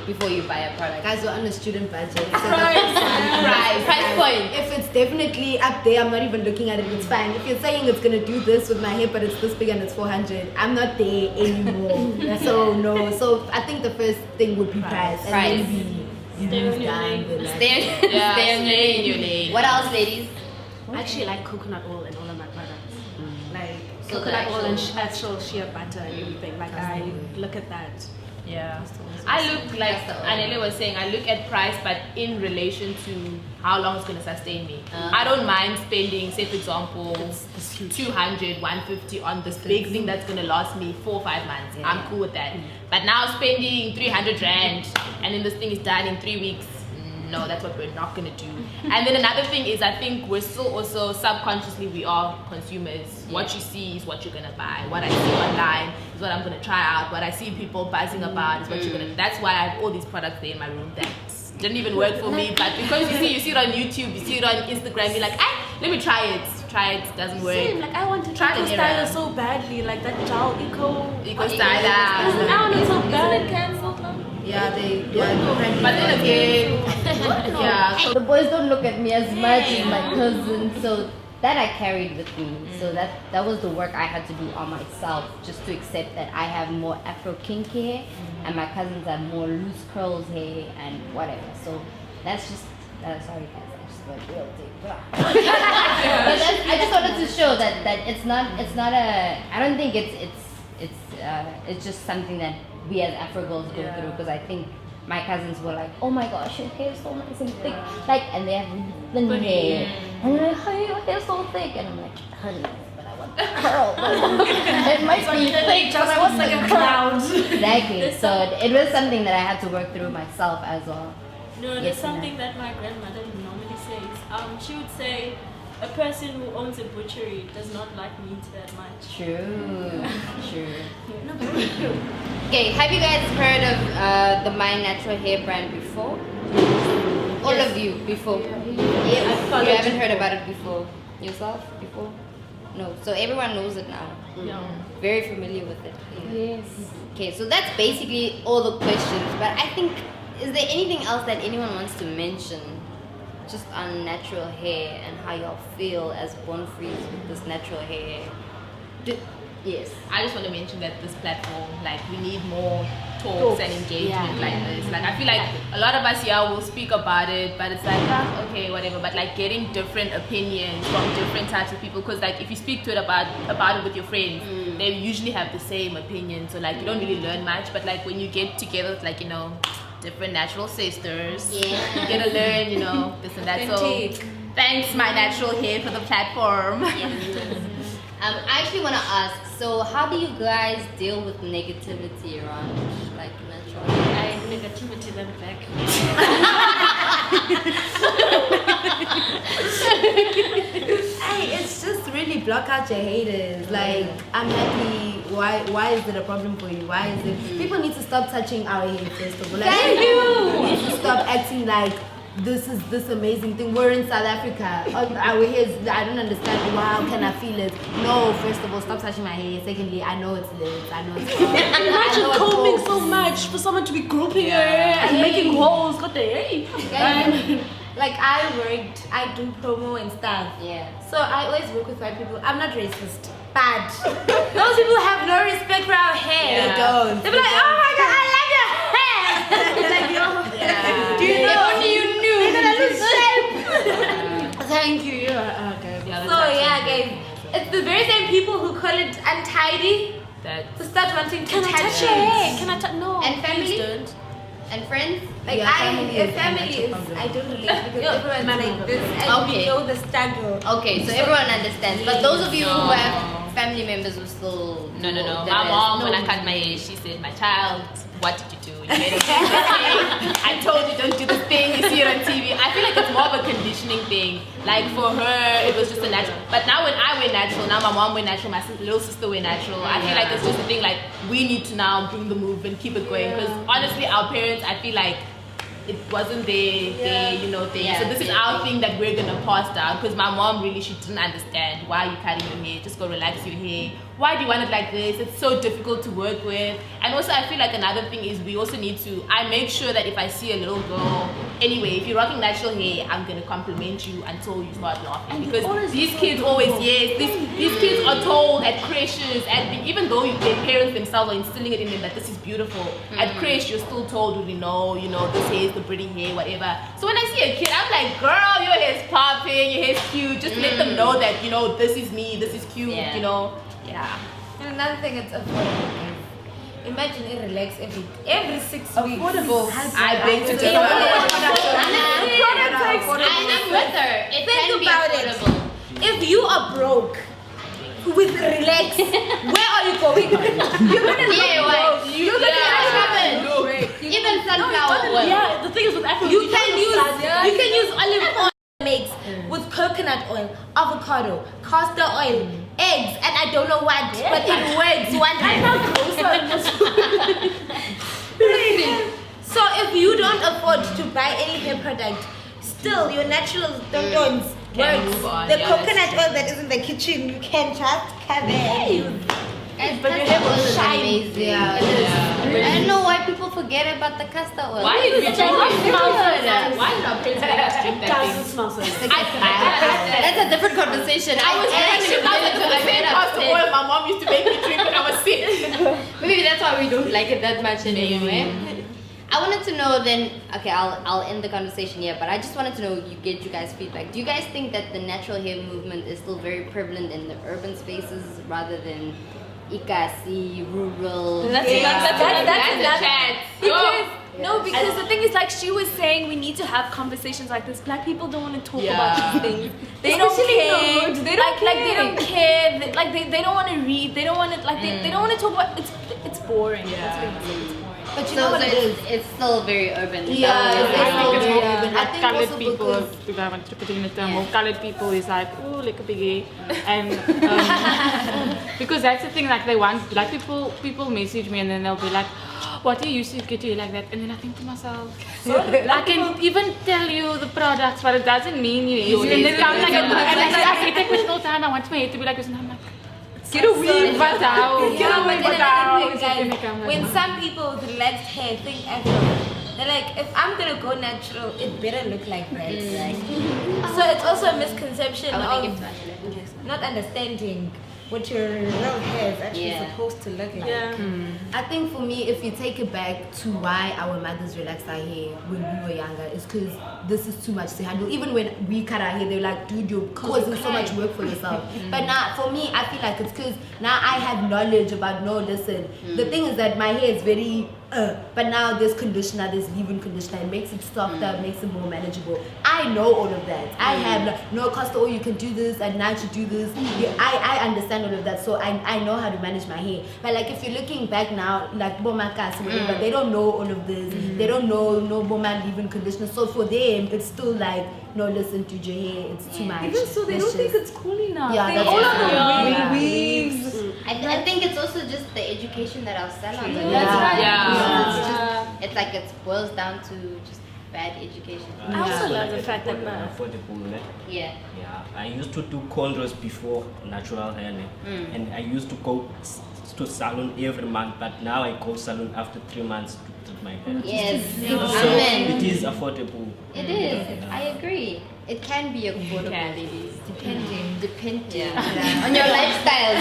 before you buy a product? Guys, we're on a student budget. So Price point. If it's definitely up there, I'm not even looking at it. It's fine. If you're saying it's gonna do this with my hair, but it's this big and it's 400, I'm not there anymore. So no. So I think the first thing would be price. And maybe Stay on your lane. Stay in your lane. What else, ladies? I actually like coconut oil in all of my products. Like So coconut the oil and actual shea butter and everything. Like I look at that. Yeah, I look like Anele was saying. I look at price, but in relation to how long it's gonna sustain me. I don't mind spending, say for example, 200, 150 on this big thing that's gonna last me 4 or 5 months. Yeah. I'm cool with that. But now spending 300 rand and then this thing is done in 3 weeks. No, that's what we're not gonna do. And then another thing is, I think we're still also subconsciously we are consumers. What you see is what you're gonna buy. What I see online is what I'm gonna try out. What I see people buzzing about is what you're gonna. That's why I have all these products there in my room that didn't even work for me. But because you see it on YouTube, you see it on Instagram, you're like, let me try it. Try it, doesn't work. Same, like I want to try Eco Styler so badly, like that gel Eco Styler. I want it so bad. Cancelled now. Yeah, But then again, yeah. So The boys don't look at me as much as my cousins, so that I carried with me. So that was the work I had to do on myself, just to accept that I have more Afro kinky hair and my cousins have more loose curls hair and whatever. So that's just sorry guys, I just went real deep. But I just wanted to show that it's not a. I don't think it's just something that we as Afro girls go through, because I think my cousins were like, oh my gosh, your hair is so nice and thick, like, and they have really thin hair, and they're like, hey, your hair's so thick, and I'm like, honey, but I want the curl. It might be thick, but I want like a cloud. Exactly. So it was something that I had to work through myself as well. No, there's something that my grandmother normally says. She would say, a person who owns a butchery does not like meat that much. True. Okay, have you guys heard of the My Natural Hair brand before? All of you before? Yeah. You haven't heard about it before? Yourself? Before? No. So everyone knows it now. Yeah. Very familiar with it. Yes. Okay, so that's basically all the questions. But I think, is there anything else that anyone wants to mention just on natural hair and how y'all feel as Born Frees with this natural hair? Yes. I just want to mention that this platform, like, we need more talks and engagement like this. Like, I feel like a lot of us here will speak about it, but it's like, okay, whatever. But like getting different opinions from different types of people, because like if you speak to it about it with your friends, they usually have the same opinion. So like you don't really learn much. But like when you get together, it's like, different natural sisters. Yeah. You get to learn, this and that. So thanks, My Natural Hair, for the platform. I actually want to ask, so how do you guys deal with negativity around like natural hair? I negativity them back. Hey, it's just really block out your haters. Like, I'm happy. Why is it a problem for you? Why is it? People need to stop touching our hair first of all. Like, Thank you. We need to stop acting like this is this amazing thing. We're in South Africa. Our hair is, I don't understand. Wow, can I feel it? No, first of all, stop touching my hair. Secondly, I know it's lit. I know it's Imagine combing so much for someone to be groping your hair and making holes. Got the hair. Like I do promo and stuff. Yeah. So I always work with white people. I'm not racist, but those people have no respect for our hair. They don't. They'll be like, oh my god, I love your hair. It's like, yo, do you know? If only you knew. You're gonna lose shape. Thank you. Okay. So yeah, guys, it's the very same people who call it untidy to start wanting to touch your hair. Can I touch? No. And family? please don't. And friends? Like family is, I don't relate because everyone's like this and we know the struggle. Okay, so everyone understands. But those of you who have family members who still No. My mom, when I cut my hair, she said, my child, what did you do? You made a mistake. I told you don't do this thing. You see it on TV. I feel like it's more of a conditioning thing. Like for her, it was just a natural. But now when I wear natural, now my mom wear natural, my little sister wear natural. I feel like it's just a thing. Like we need to now bring the movement, keep it going. Because honestly, our parents, I feel like it wasn't their thing. So this is our thing that we're gonna pass down. Because my mom really, she didn't understand why you cutting your hair. Just go relax your hair. why do you want it like this? It's so difficult to work with. And also I feel like another thing is we also need to, I make sure that if I see a little girl, anyway, if you're rocking natural hair, I'm gonna compliment you until you start laughing. Because these kids always, these kids are told at creches, and even though their parents themselves are instilling it in them that this is beautiful, at creche you're still told, you know, this hair is the pretty hair, whatever. So when I see a kid, I'm like, girl, your hair's popping, your hair's cute. Just let them know that, this is me, this is cute, Yeah. And another thing it's affordable. Imagine it relax every 6 weeks. Affordable. I beg to differ. I'm with her. It can be affordable. If you are broke with relax, where are you going? You're gonna look broke. You're gonna Even sunflower oil. Yeah, the thing is with Afro, you can use olive oil mix with coconut oil, avocado, castor oil, eggs, and I don't know what, but it works. So if you don't afford to buy any hair product, still your natural tones works. The coconut oil that is in the kitchen, you can just have it. But your hair will shine. Amazing. Yeah. I don't know why people forget about the castor oil. Why did we Why did our parents make us drink that thing? It smells so nice. That's a different conversation. I was actually the same castor oil my mom used to make me drink when I was sick. Maybe that's why we don't like it that much anyway. I wanted to know then, okay, I'll end the conversation here, but I just wanted to know, get you guys' feedback. Do you guys think that the natural hair movement is still very prevalent in the urban spaces rather than Ikasi, rural? That's a chat. Because the thing is, like she was saying, we need to have conversations like this. Black people don't want to talk about these things. They don't care. They don't care. They don't care. They don't want to read. They don't want to they don't want to talk about. It's boring. Yeah. But you know what it is? It's still very urban. Yeah, I think colored people, colored people is like, oh, like a biggie. And because that's the thing, like they want, black people message me and then they'll be like, what do you use to get you like that? And then I think to myself, I can even tell you the products, but it doesn't mean you use it. And then come like, and I take with no time, I want my hair to be like this, and I'm like, get away, but how? When some people with relaxed hair think Afro, they're like, if I'm gonna go natural, it better look like that. Right? So it's also a misconception of not understanding what your real hair is actually supposed to look like. I think for me, if you take it back to why our mothers relaxed our hair when we were younger, is because this is too much to handle. Even when we cut our hair, they're like, dude, you're causing so much work for yourself. But now, for me, I feel like it's because now I have knowledge about, listen, the thing is that my hair is very, but now there's conditioner, there's leave-in conditioner, it makes it softer, makes it more manageable. I know all of that. I have, no, castor oil, you can do this, at night you do this. I understand all of that, so I know how to manage my hair. But like, if you're looking back now, like Bomakas, whatever, they don't know all of this. They don't know no Boma leave-in conditioner. So for them, it's still like, no, listen to your hair, it's too much. Even so, they don't think it's cool enough. Yeah, they that's all true. on the weaves. I think it's also just the education that our salons are That's right. It's like it boils down to just bad education. I also love the fact that affordable. Yeah. I used to do cornrows before natural hair, and I used to go to salon every month, but now I go salon after 3 months to treat my hair. Yes. So it is affordable. It is. I agree. It can be affordable, ladies. Depending on your lifestyle.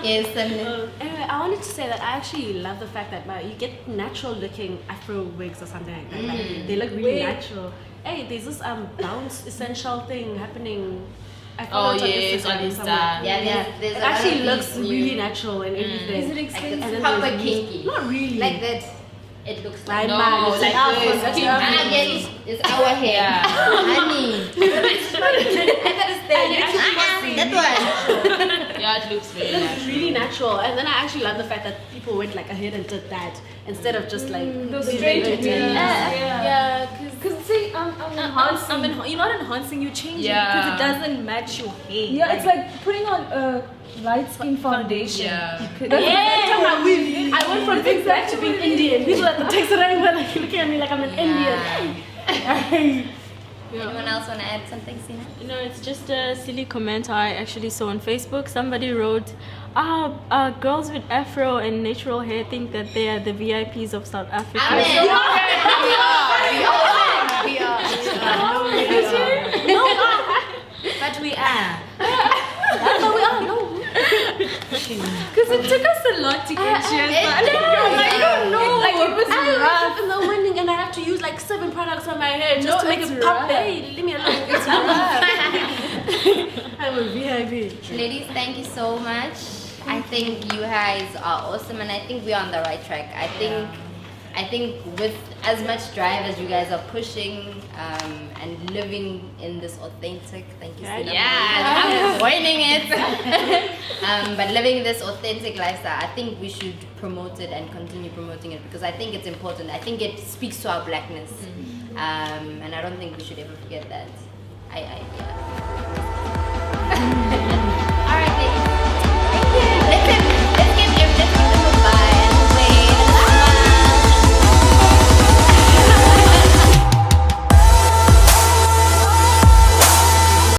Yes. Anyway, I wanted to say that I actually love the fact that you get natural looking Afro wigs or something like that. Like, they look really natural. Hey, there's this bounce essential thing happening. I Oh follow yes, on Instagram Insta. somewhere. There's It a lot actually of looks things new. really natural and everything. Is it expensive? And then Proper there's these- kinky. Not really. Like that. It looks like Like No, mine. like It's this. an And again, it's our hair. Honey. That one. Yeah, it looks very It looks natural. really natural, and then I actually love the fact that people went like ahead and did that instead of just like straight leaving it. Yeah, because see, I'm you're not enhancing, you're changing because it doesn't match your hair. Yeah, it's like putting on a light skin foundation. Yeah. I went from being black to being Indian. People at the taxi rank were like looking at me like I'm an Indian. Anyone else want to add something, Sina? No, it's just a silly comment I actually saw on Facebook. Somebody wrote, girls with afro and natural hair think that they are the VIPs of South Africa. But we are. Because it took us a lot to get here. I don't know. Like it was rough. I'm the winning and I have to use like 7 products on my hair just to make it pop. Hey, leave me alone. It's I'm a VIP. Ladies, thank you so much. I think you guys are awesome, and I think we're on the right track. I think with as much drive as you guys are pushing and living in this authentic, thank you, Sina. Yeah, I'm avoiding it. But living this authentic lifestyle, I think we should promote it and continue promoting it because I think it's important. I think it speaks to our blackness, and I don't think we should ever forget that. Yeah.